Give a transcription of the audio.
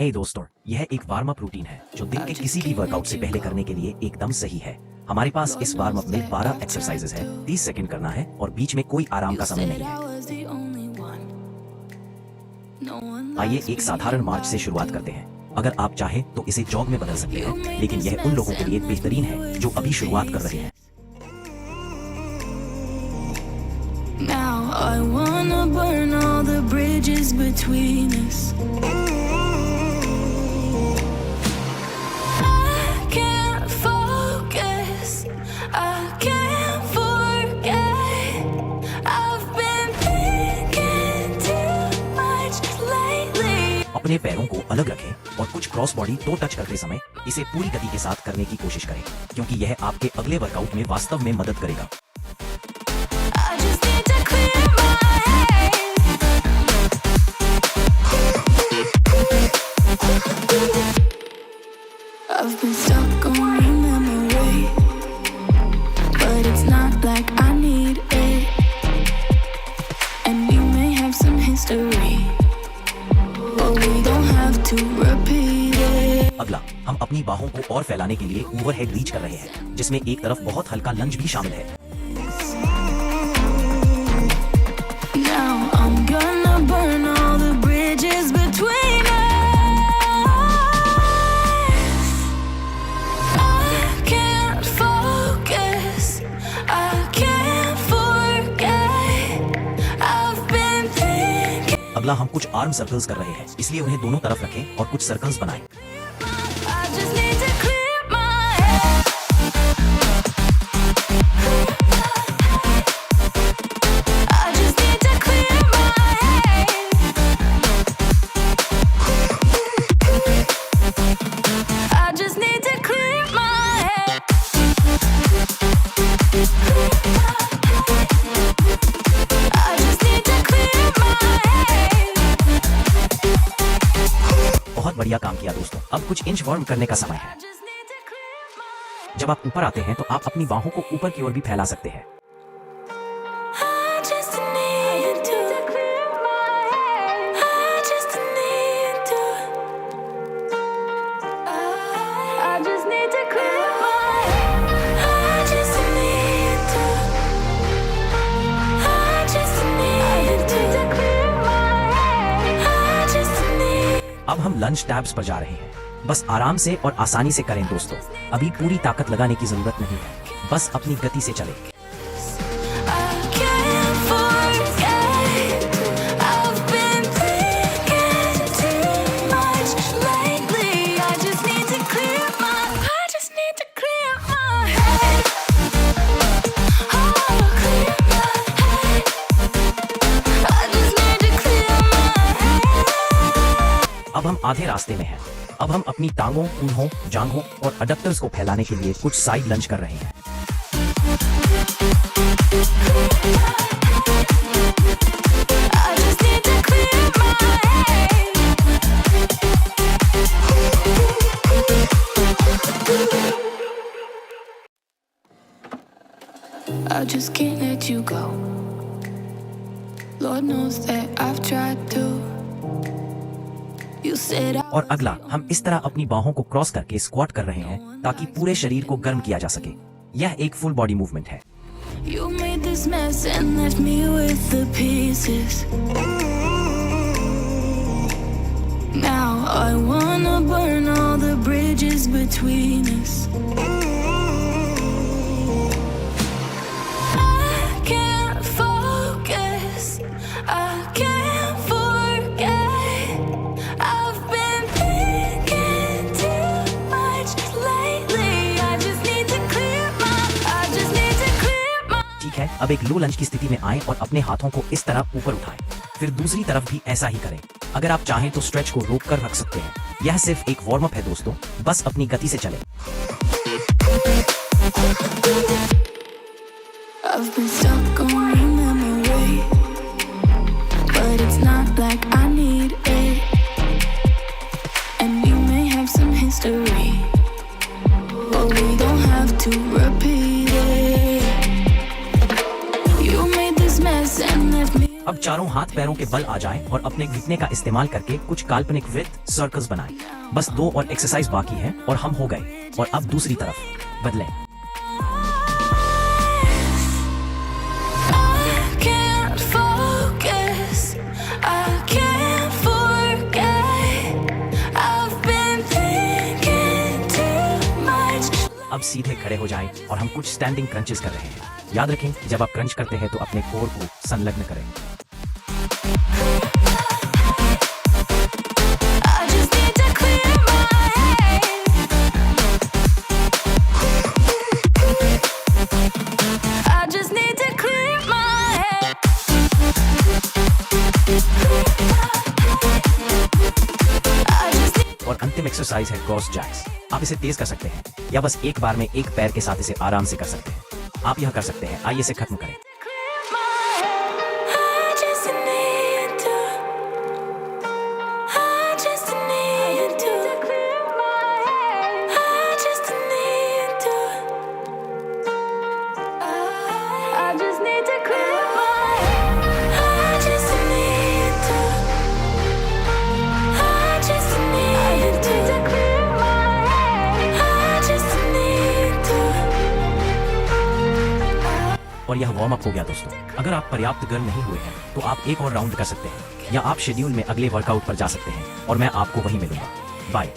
हे दोस्तों, यह एक वार्म अप रूटीन है जो दिन के किसी भी वर्कआउट से पहले करने के लिए एकदम सही है। हमारे पास इस वार्म अप में 12 एक्सरसाइजेस है, 30 सेकंड करना है और बीच में कोई आराम का समय नहीं है। आइए एक साधारण मार्च से शुरुआत करते हैं। अगर आप चाहें तो इसे जॉग में बदल सकते हैं, लेकिन यह उन लोगों के लिए बेहतरीन है जो अभी शुरुआत कर रहे हैं। Now I wanna burn all the bridges between us. I can't focus, I can't forget. I've been thinking too much lately. अपने पैरों को अलग रखें और कुछ क्रॉस बॉडी टो टच करते समय इसे पूरी गति के साथ करने की कोशिश करें, क्योंकि यह आपके अगले वर्कआउट में वास्तव में मदद करेगा। I just need to clear my head. I've been stuck on your memory, but it's not like I need it. And we may have some history, but we don't have to repeat it. अगला, हम अपनी बाहों को और फैलाने के लिए overhead reach कर रहे हैं, जिसमें एक तरफ बहुत हल्का लंज भी शामिल है। Now I'm gonna burn all the bridges between us. I can't focus, I can't forget. I've been thinking. अगला, हम कुछ आर्म सर्कल्स कर रहे हैं, इसलिए उन्हें दोनों तरफ रखें और कुछ सर्कल्स बनाएं। I just need to clear my head. I just need to clear my head. I just need to clear my head. I just need to clear my head. बहुत बढ़िया काम किया दोस्तों। अब कुछ इंच वार्म करने का समय I है। just need to clear my. जब आप ऊपर आते हैं तो आप अपनी बाहों को ऊपर की ओर भी फैला सकते हैं। I just need to clear my head. I just need to. I just need to clear my head. I just need to. I just need to clear my head. I just need. अब हम लंज tabs पर जा रहे हैं। बस आराम से और आसानी से करें दोस्तों। अभी पूरी ताकत लगाने की जरूरत नहीं है, बस अपनी गति से चलें। I can't forget. I've been thinking too much lately. I just need to clear my. I just need to clear my head. Oh, clear my head. I just need to clear my head. अब हम आधे रास्ते में हैं। अब हम अपनी टांगों, कूल्हों, जांघों और अडक्टर्स को फैलाने के लिए कुछ साइड लंज कर रहे हैं। I just need to clear my head. I just can't let you go. Lord knows that I've tried to. You said I. और अगला, हम इस तरह अपनी बाहों को क्रॉस करके स्क्वाट कर रहे हैं ताकि पूरे शरीर को गर्म किया जा सके। यह एक फुल बॉडी मूवमेंट है। You made this mess and left me with the pieces. Now I wanna burn all the bridges between us. I can't focus, I can't forget. I've been thinking too much lately. I just need to clear my. I just need to clear my. ठीक है, अब एक लो लंज की स्थिति में आएं और अपने हाथों को इस तरह ऊपर उठाएं। फिर दूसरी तरफ भी ऐसा ही करें। अगर आप चाहें तो स्ट्रेच को रोक कर रख सकते हैं। यह सिर्फ एक वार्म अप है दोस्तों, बस अपनी गति से चलें। I've been stuck on your memory, but it's not like I need it. And we may have some history, but we don't have to repeat it. You made this mess and left me. अब चारों हाथ पैरों के बल आ जाएं और अपने घुटने का इस्तेमाल करके कुछ काल्पनिक वृत्त सर्कल्स बनाएं। बस 2 और एक्सरसाइज बाकी है और हम हो गए। और अब दूसरी तरफ बदलें। Can't focus, I can't forget. I've been thinking too much. अब सीधे खड़े हो जाएं और हम कुछ स्टैंडिंग क्रंचेस कर रहे हैं। याद रखें, जब आप क्रंच करते हैं तो अपने कोर को संलग्न करें। I just need to clear my head. I just need to clear my head. I just need और अंतिम एक्सरसाइज है क्रॉस जैक्स। आप इसे तेज कर सकते हैं या बस एक बार में एक पैर के साथ इसे आराम से कर सकते हैं। आप यह कर सकते हैं। आइए इसे खत्म करें। clear my head. I just need to. I just need to clear my head. I just need to. I just need to clear my head. I just need to. I just need to clear my head. I just need to. और यह warm up हो गया दोस्तों। अगर आप पर्याप्त गर्म नहीं हुए हैं तो आप एक और राउंड कर सकते हैं या आप शेड्यूल में अगले वर्कआउट पर जा सकते हैं और मैं आपको वहीं मिलूंगा। बाय।